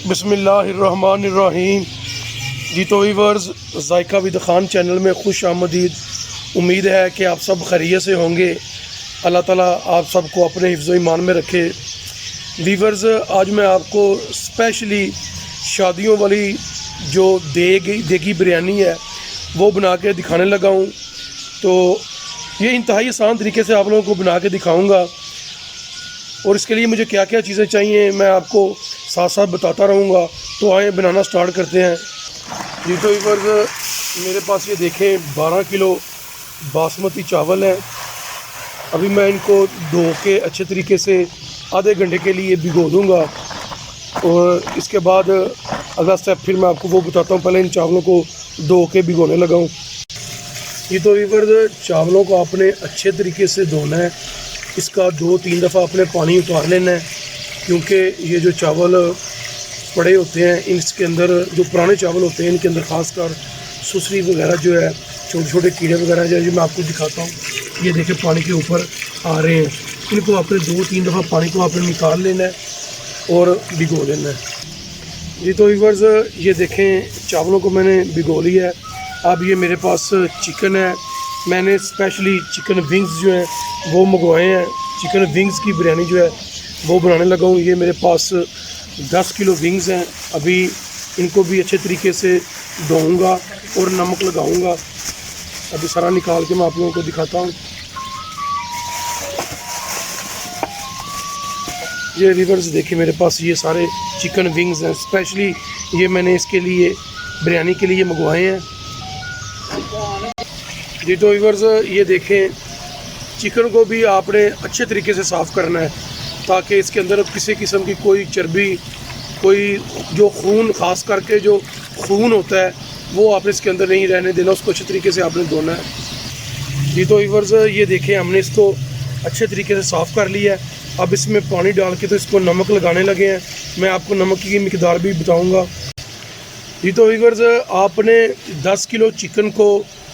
बिस्मिल्लाहिर्रहमानिर्रहीम। जी तो viewers, Zaika with Khan channel में खुश आमदीद। उम्मीद है कि आप सब खैरियत से होंगे। अल्लाह ताला आप सबको अपने हिफ्ज़ ईमान में रखे। वीवर्स, आज मैं आपको स्पेशली शादियों वाली जो देगी बिरयानी है वो बना के दिखाने लगा हूँ। तो ये इंतहाई आसान तरीके से आप लोगों को बना के दिखाऊँगा, और इसके लिए मुझे क्या क्या चीज़ें चाहिए मैं आपको साथ साथ बताता रहूँगा। तो आए बनाना स्टार्ट करते हैं। जी तो वीवर्स, मेरे पास ये देखें 12 किलो बासमती चावल हैं। अभी मैं इनको धो के अच्छे तरीके से आधे घंटे के लिए भिगो दूँगा, और इसके बाद अगला स्टेप फिर मैं आपको वो बताता हूँ। पहले इन चावलों को धो के भिगोने लगा हूँ। ये तो वीवर्स, चावलों को आपने अच्छे तरीके से धोना है। इसका 2-3 दफ़ा आपने पानी उतार लेना है, क्योंकि ये जो चावल पड़े होते हैं इसके अंदर, जो पुराने चावल होते हैं इनके अंदर ख़ासकर सुसरी वगैरह जो है, छोटे छोटे कीड़े वगैरह जो मैं आपको दिखाता हूँ। ये देखें पानी के ऊपर आ रहे हैं। इनको आपने 2-3 दफ़ा पानी को आपने निकाल लेना है और भिगो लेना है। ये तो वीवर्स, ये देखें चावलों को मैंने भिगो लिया है। अब ये मेरे पास चिकन है। मैंने स्पेशली चिकन विंग्स जो हैं वो मंगवाए हैं। चिकन विंग्स की बिरयानी जो है वो बनाने लगा हूँ। ये मेरे पास 10 किलो विंग्स हैं। अभी इनको भी अच्छे तरीके से धोऊंगा और नमक लगाऊंगा। अभी सारा निकाल के मैं आप लोगों को दिखाता हूँ। ये वीवर्स देखिए, मेरे पास ये सारे चिकन विंग्स हैं। स्पेशली ये मैंने इसके लिए बिरयानी के लिए मंगवाए हैं। जी तो वीवर्स, ये देखें चिकन को भी आपने अच्छे तरीके से साफ़ करना है, ताकि इसके अंदर किसी किस्म की कोई चर्बी, कोई जो खून, ख़ास करके जो खून होता है वो आपने इसके अंदर नहीं रहने देना। उसको अच्छे तरीके से आपने धोना है। जी तो वीवर्स, ये देखें हमने इसको अच्छे तरीके से साफ़ कर लिया है। अब इसमें पानी डाल के तो इसको नमक लगाने लगे हैं। मैं आपको नमक की मिकदार भी बताऊँगा। जी तो वीवर्स, आपने 10 किलो चिकन को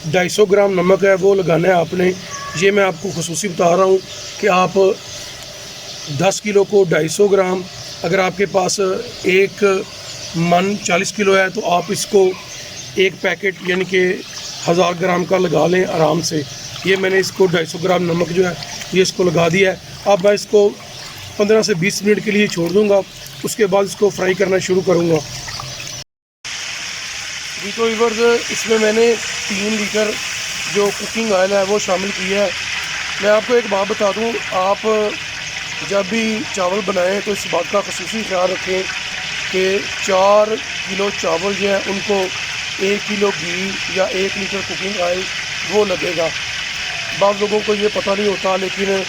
250 ग्राम नमक है वो लगाना है आपने। ये मैं आपको खुसूसी बता रहा हूँ कि आप 10 किलो को 250 ग्राम, अगर आपके पास एक मन 40 किलो है तो आप इसको एक पैकेट यानी कि 1000 ग्राम का लगा लें आराम से। ये मैंने इसको 250 ग्राम नमक जो है ये इसको लगा दिया है। अब मैं इसको 15 से 20 मिनट के लिए छोड़ दूँगा। उसके बाद इसको फ्राई करना शुरू करूँगा। जी तो वीवर्स, इसमें मैंने 3 लीटर जो कुकिंग ऑयल है वो शामिल किया है। मैं आपको एक बात बता दूं, आप जब भी चावल बनाएं तो इस बात का ख़ुसूसी ख्याल रखें कि 4 किलो चावल जो है उनको 1 किलो घी या 1 लीटर कुकिंग ऑयल वो लगेगा। बाद लोगों को ये पता नहीं होता, लेकिन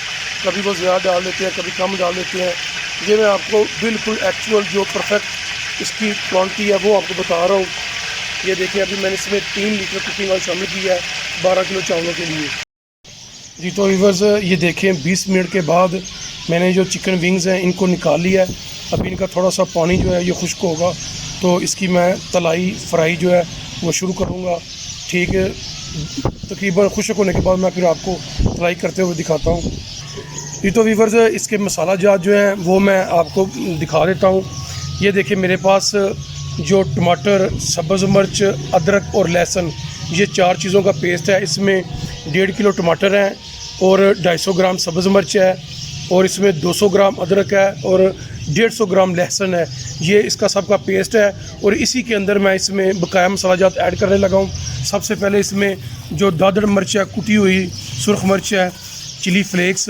कभी वो ज़्यादा डाल देते हैं, कभी कम डाल देते हैं। ये मैं आपको बिल्कुल एक्चुअल जो परफेक्ट इसकी क्वांटिटी है वो आपको बता रहा हूँ। ये देखिए, अभी मैंने इसमें 3 लीटर कुकिंग ऑयल शामिल किया है 12 किलो चावलों के लिए। जी तो वीवर्स, ये देखें 20 मिनट के बाद मैंने जो चिकन विंग्स हैं इनको निकाल लिया है। अभी इनका थोड़ा सा पानी जो है ये खुश्क होगा तो इसकी मैं तलाई फ्राई जो है वो शुरू करूँगा। ठीक है, तकरीबन खुश्क होने के बाद मैं फिर आपको तलाई करते हुए दिखाता हूँ। जी तो वीवर्स, इसके मसाला जात जो हैं वो मैं आपको दिखा देता हूँ। ये देखिए, मेरे पास जो टमाटर, सब्ज़ मिर्च, अदरक और लहसुन, ये 4 चीज़ों का पेस्ट है। इसमें 1.5 किलो टमाटर हैं और 250 ग्राम सब्ज़ मिर्च है, और इसमें 200 ग्राम अदरक है और 150 ग्राम लहसुन है। ये इसका सबका पेस्ट है, और इसी के अंदर मैं इसमें बकाया मसाला जात ऐड करने लगा हूँ। सबसे पहले इसमें जो दादड़ मिर्च है, कुटी हुई सुरख मिर्च है, चिली फ्लेक्स,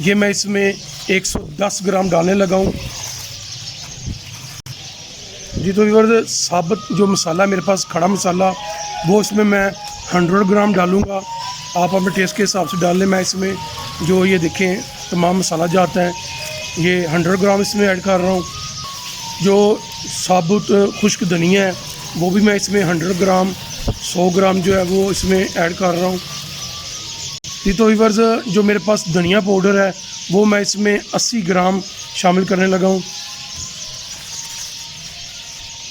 ये मैं इसमें 110 ग्राम डालने लगा हूँ। जी तो वीवर्स, साबुत जो मसाला मेरे पास खड़ा मसाला वो इसमें मैं 100 ग्राम डालूँगा। आप अपने टेस्ट के हिसाब से डाल लें। मैं इसमें जो ये देखें तमाम मसाला जाता है ये 100 ग्राम इसमें ऐड कर रहा हूँ। जो साबुत खुश्क धनिया है वो भी मैं इसमें 100 ग्राम 100 ग्राम जो है वो इसमें ऐड कर रहा हूँ। जी तो वीवर्स, जो मेरे पास धनिया पाउडर है वो मैं इसमें 80 ग्राम शामिल करने लगा हूँ।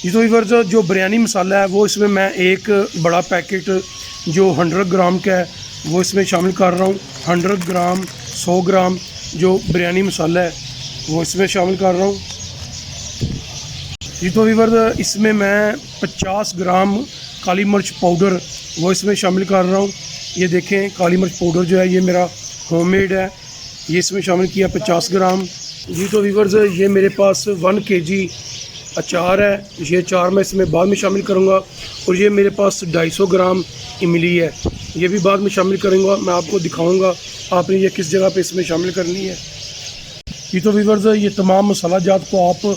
ये तो वीवर्स, जो बिरयानी मसाला है वो इसमें मैं एक बड़ा पैकेट जो 100 ग्राम का है वो इसमें शामिल कर रहा हूँ। 100 ग्राम 100 ग्राम जो बिरयानी मसाला है वो इसमें शामिल कर रहा हूँ। जी तो वीवर इसमें मैं 50 ग्राम काली मिर्च पाउडर वो इसमें शामिल कर रहा हूँ। ये देखें काली मिर्च पाउडर जो है ये मेरा होममेड है, ये इसमें शामिल किया 50 ग्राम। जी तो वीवर्स ये मेरे पास 1 kg अचार है, ये अचार मैं इसमें बाद में शामिल करूँगा। और ये मेरे पास 250 ग्राम इमली है, ये भी बाद में शामिल करूँगा। मैं आपको दिखाऊँगा आपने ये किस जगह पे इसमें शामिल करनी है। जी तो वीवर्स ये तमाम मसाला जात को आप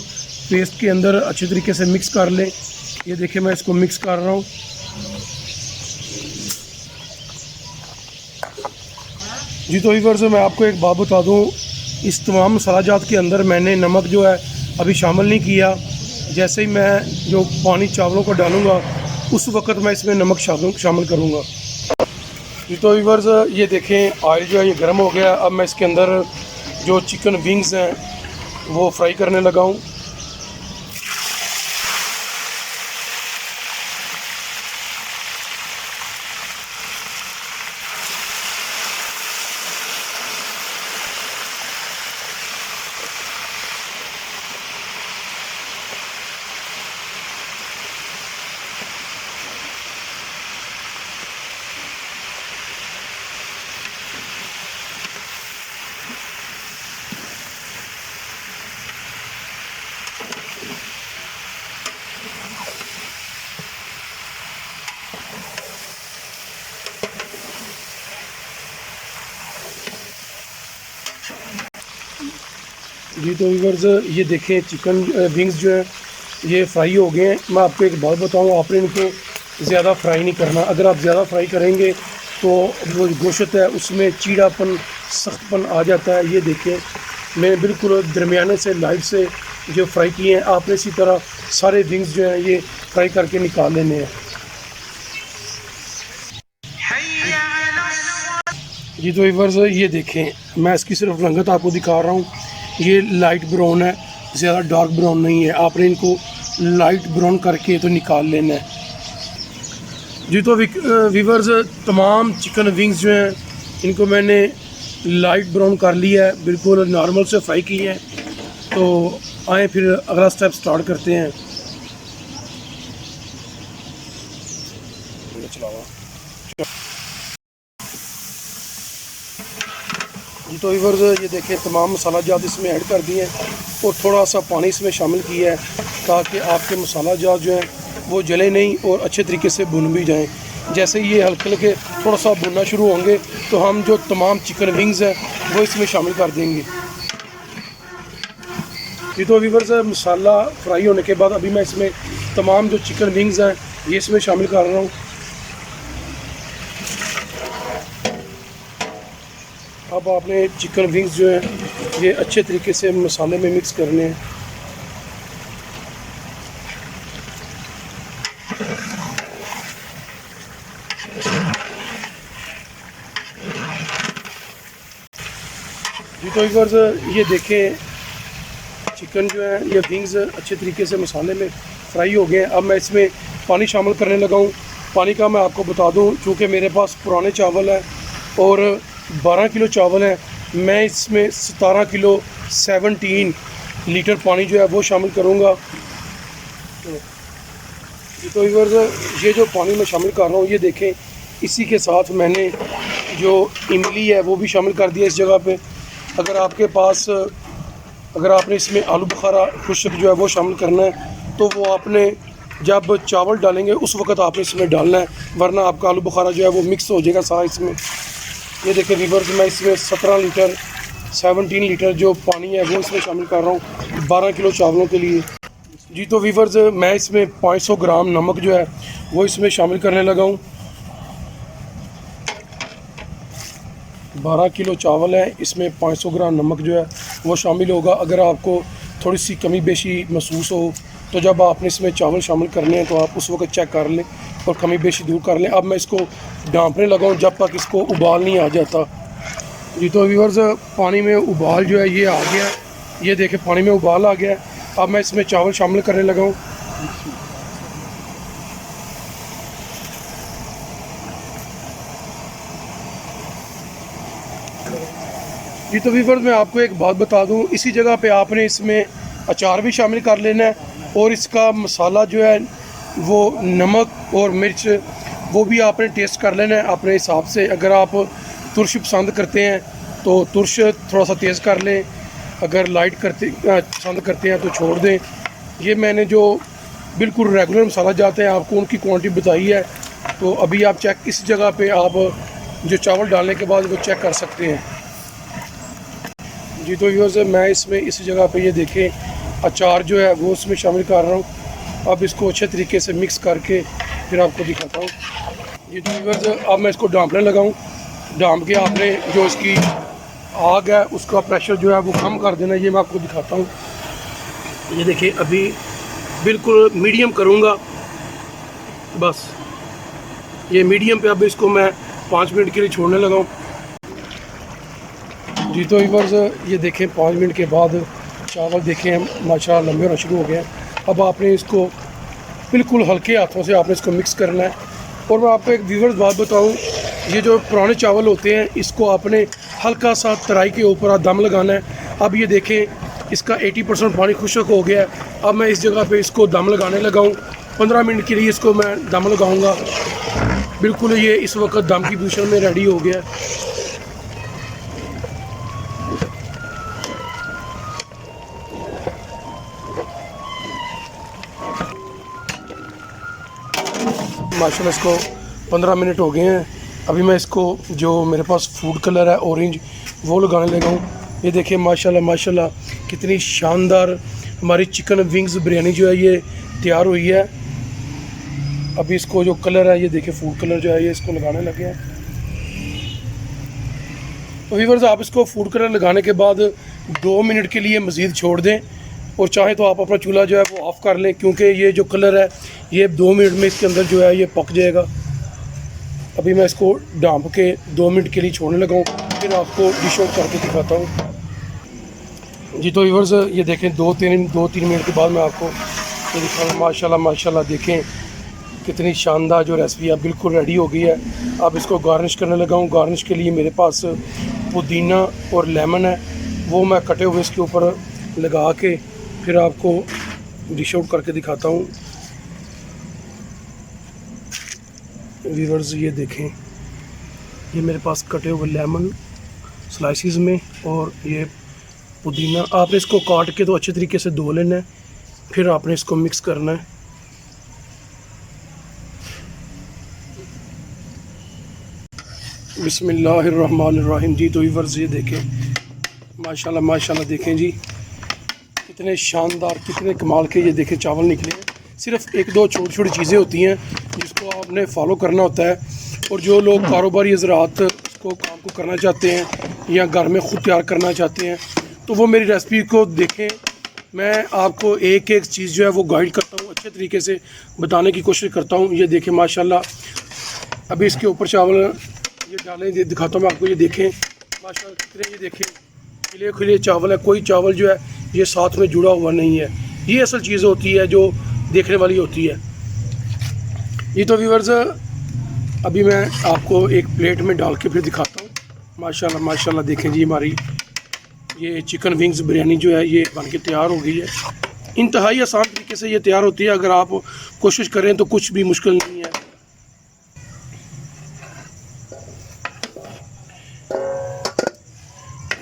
पेस्ट के अंदर अच्छे तरीके से मिक्स कर लें। ये देखिए मैं इसको मिक्स कर रहा हूँ। जी तो वीवर्स मैं आपको एक बात बता दूँ, इस तमाम मसाला जात के अंदर मैंने नमक जो है अभी शामिल नहीं किया। जैसे ही मैं जो पानी चावलों को डालूँगा उस वक़्त मैं इसमें नमक शामिल करूँगा। जी तो वीवर्स ये देखें ऑयल जो है ये गर्म हो गया। अब मैं इसके अंदर जो चिकन विंग्स हैं वो फ्राई करने लगा हूँ। जी तो वीवर्स ये देखें चिकन विंग्स जो है ये फ्राई हो गए हैं। मैं आपको एक बात बताऊँ, आपने इनको ज़्यादा फ्राई नहीं करना। अगर आप ज़्यादा फ्राई करेंगे तो वो गोश्त है उसमें चीड़ापन सख्तपन आ जाता है। ये देखें मैंने बिल्कुल दरमियाने से लाइट से जो फ्राई किए हैं। आपने इसी तरह सारे विंग्स जो हैं ये फ्राई करके निकाल लेने हैं। जी तो वीवर्स ये देखें मैं इसकी सिर्फ रंगत आपको दिखा रहा हूँ, ये लाइट ब्राउन है, ज़्यादा डार्क ब्राउन नहीं है। आपने इनको लाइट ब्राउन करके तो निकाल लेना है। जी तो वीवर्स तमाम चिकन विंग्स जो हैं इनको मैंने लाइट ब्राउन कर लिया है, बिल्कुल नॉर्मल से फ्राई किए हैं। तो आए फिर अगला स्टेप स्टार्ट करते हैं। जी तो वीवर्स ये देखें तमाम मसाला जात इसमें ऐड कर दिए हैं और थोड़ा सा पानी इसमें शामिल किया है ताकि आपके मसाला जात जो हैं वो जले नहीं और अच्छे तरीके से भुन भी जाएं। जैसे ये हल्के हल्के थोड़ा सा भुनना शुरू होंगे तो हम जो तमाम चिकन विंग्स हैं वो इसमें शामिल कर देंगे। जी तो वीवर्स मसाला फ्राई होने के बाद अभी मैं इसमें तमाम जो चिकन विंग्स हैं ये इसमें शामिल कर रहा हूँ। अब आपने चिकन विंग्स जो हैं ये अच्छे तरीके से मसाले में मिक्स करने हैं। जी तो वीवर्स ये देखें चिकन जो है ये विंग्स अच्छे तरीके से मसाले में फ्राई हो गए हैं। अब मैं इसमें पानी शामिल करने लगा हूँ। पानी का मैं आपको बता दूँ, चूँकि मेरे पास पुराने चावल हैं और 12 किलो चावल हैं, मैं इसमें 17 किलो 17 लीटर पानी जो है वो शामिल करूँगा। तो वीवर्स ये जो पानी मैं शामिल कर रहा हूँ ये देखें इसी के साथ मैंने जो इमली है वो भी शामिल कर दिया इस जगह पे। अगर आपके पास अगर आपने इसमें आलू बुखारा खुश्क जो है वो शामिल करना है तो वो आपने जब चावल डालेंगे उस वक़्त आपने इसमें डालना है, वरना आपका आलू बुखारा जो है वो मिक्स हो जाएगा सारा इसमें। ये देखिए वीवर्स मैं इसमें 17 लीटर जो पानी है वो इसमें शामिल कर रहा हूँ 12 किलो चावलों के लिए। जी तो वीवर्स मैं इसमें 500 ग्राम नमक जो है वो इसमें शामिल करने लगा हूँ। 12 किलो चावल है, इसमें 500 ग्राम नमक जो है वो शामिल होगा। अगर आपको थोड़ी सी कमी बेशी महसूस हो तो जब आपने इसमें चावल शामिल करने हैं तो आप उस वक्त चेक कर लें और कमी बेशी दूर कर लें। अब मैं इसको ढाँपने लगा हूँ जब तक इसको उबाल नहीं आ जाता। जी तो व्यूअर्स पानी में उबाल जो है ये आ गया, ये देखें पानी में उबाल आ गया। अब मैं इसमें चावल शामिल करने लगा हूँ। जी तो व्यूअर्स मैं आपको एक बात बता दूं, इसी जगह पे आपने इसमें अचार भी शामिल कर लेना है और इसका मसाला जो है वो नमक और मिर्च वो भी आपने टेस्ट कर लेना है अपने हिसाब से। अगर आप तुर्श पसंद करते हैं तो तुर्श थोड़ा सा तेज़ कर लें, अगर लाइट पसंद करते हैं तो छोड़ दें। ये मैंने जो बिल्कुल रेगुलर मसाला जाते हैं आपको उनकी क्वांटिटी बताई है, तो अभी आप चेक इस जगह पे आप जो चावल डालने के बाद वो चेक कर सकते हैं जी। तो व्यूअर्स मैं इसमें इस जगह पे ये देखें अचार जो है वो उसमें शामिल कर रहा हूँ। अब इसको अच्छे तरीके से मिक्स करके फिर आपको दिखाता हूँ जी। तो व्यूअर्स अब मैं इसको डांपने लगाऊँ। डांप के आपने जो इसकी आग है उसका प्रेशर जो है वो कम कर देना, ये मैं आपको दिखाता हूँ। ये देखिए अभी बिल्कुल मीडियम करूँगा, बस ये मीडियम पे अब इसको मैं 5 मिनट के लिए छोड़ने लगा हूँ जी। तो व्यूअर्स ये देखें 5 मिनट के बाद चावल देखें माशाल्लाह लंबे होना शुरू हो गए हैं। अब आपने इसको बिल्कुल हल्के हाथों से आपने इसको मिक्स करना है। और मैं आपको एक व्यूअर्स बात बताऊँ, ये जो पुराने चावल होते हैं इसको आपने हल्का सा तराई के ऊपर दम लगाना है। अब ये देखें इसका 80% पानी खुश्क हो गया है। अब मैं इस जगह पे इसको दम लगाने लगा हूँ। 15 मिनट के लिए इसको मैं दम लगाऊंगा। बिल्कुल ये इस वक्त दम की पोजीशन में रेडी हो गया है। माशाल्लाह इसको 15 मिनट हो गए हैं। अभी मैं इसको जो मेरे पास फूड कलर है ऑरेंज वो लगाने लगा हूँ। ये देखिए माशाल्लाह माशाल्लाह कितनी शानदार हमारी चिकन विंग्स बिरयानी जो है ये तैयार हुई है। अभी इसको जो कलर है ये देखिए फूड कलर जो है ये इसको लगाने लगे हैं। तो व्यूअर्स आप इसको फूड कलर लगाने के बाद 2 मिनट के लिए मज़ीद छोड़ दें, और चाहे तो आप अपना चूल्हा जो है वो ऑफ़ कर लें, क्योंकि ये जो कलर है ये 2 मिनट में इसके अंदर जो है ये पक जाएगा। अभी मैं इसको ढाँप के 2 मिनट के लिए छोड़ने लगा हूँ, फिर आपको डिश आउट करके दिखाता हूँ जी। तो व्यूअर्स ये देखें 2-3 मिनट के बाद मैं आपको ये दिखाऊँ। माशाल्लाह माशाल्लाह देखें कितनी शानदार जो रेसिपी है बिल्कुल रेडी हो गई है। अब इसको गार्निश करने लगा हूँ। गार्निश के लिए मेरे पास पुदीना और लेमन है, वो मैं कटे हुए इसके ऊपर लगा के फिर आपको डिश आउट करके दिखाता हूँ। व्यूअर्स ये देखें ये मेरे पास कटे हुए लेमन स्लाइसिस में और ये पुदीना। आपने इसको काट के तो अच्छे तरीके से धो लेना है, फिर आपने इसको मिक्स करना है। बिस्मिल्लाहिर्रहमानिर्रहीम जी। तो व्यूअर्स ये देखें माशाल्लाह माशाल्लाह देखें जी कितने शानदार कितने कमाल के ये देखें चावल निकले हैं। सिर्फ 1-2 छोटी छोटी चीज़ें होती हैं जिसको आपने फॉलो करना होता है। और जो लोग कारोबारी हज़रात इसको काम को करना चाहते हैं या घर में ख़ुद तैयार करना चाहते हैं तो वो मेरी रेसिपी को देखें। मैं आपको एक एक चीज़ जो है वो गाइड करता हूँ, अच्छे तरीके से बताने की कोशिश करता हूँ। ये देखें माशाल्लाह अभी इसके ऊपर चावल ये डालें, ये दिखाता हूँ मैं आपको। ये देखें माशाल्लाह कितने ये देखें खिले खिले चावल है, कोई चावल जो है ये साथ में जुड़ा हुआ नहीं है। ये असल चीज़ होती है जो देखने वाली होती है। ये तो व्यूअर्स अभी मैं आपको एक प्लेट में डाल के फिर दिखाता हूँ। माशाल्लाह माशाल्लाह देखें जी हमारी ये चिकन विंग्स बिरयानी जो है ये बन के तैयार हो गई है। इंतहाई आसान तरीके से ये तैयार होती है, अगर आप कोशिश करें तो कुछ भी मुश्किल नहीं है।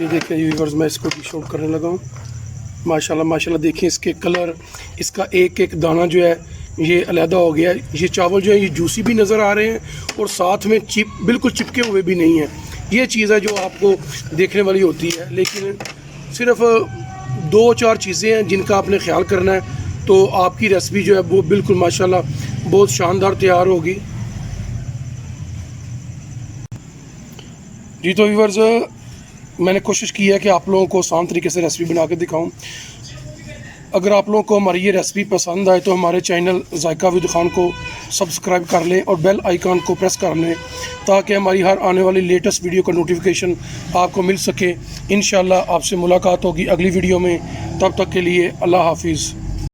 ये देखें व्यूअर्स मैं इसको डिश आउट करने लगा हूँ। माशाल्लाह माशाल्लाह देखें इसके कलर, इसका एक एक दाना जो है ये अलहदा हो गया है। ये चावल जो है ये जूसी भी नज़र आ रहे हैं और साथ में बिल्कुल चिपके हुए भी नहीं हैं। ये चीज़ है जो आपको देखने वाली होती है, लेकिन सिर्फ 2-4 चीज़ें हैं जिनका आपने ख्याल करना है तो आपकी रेसिपी जो है वो बिल्कुल माशाल्लाह बहुत शानदार तैयार होगी जी। तो व्यूअर्स मैंने कोशिश की है कि आप लोगों को आसान तरीके से रेसिपी बना के दिखाऊं। अगर आप लोगों को हमारी ये रेसिपी पसंद आए तो हमारे चैनल जायका विद खान को सब्सक्राइब कर लें और बेल आइकन को प्रेस कर लें ताकि हमारी हर आने वाली लेटेस्ट वीडियो का नोटिफिकेशन आपको मिल सके। इंशाल्लाह आपसे मुलाकात होगी अगली वीडियो में। तब तक के लिए अल्लाह हाफिज़।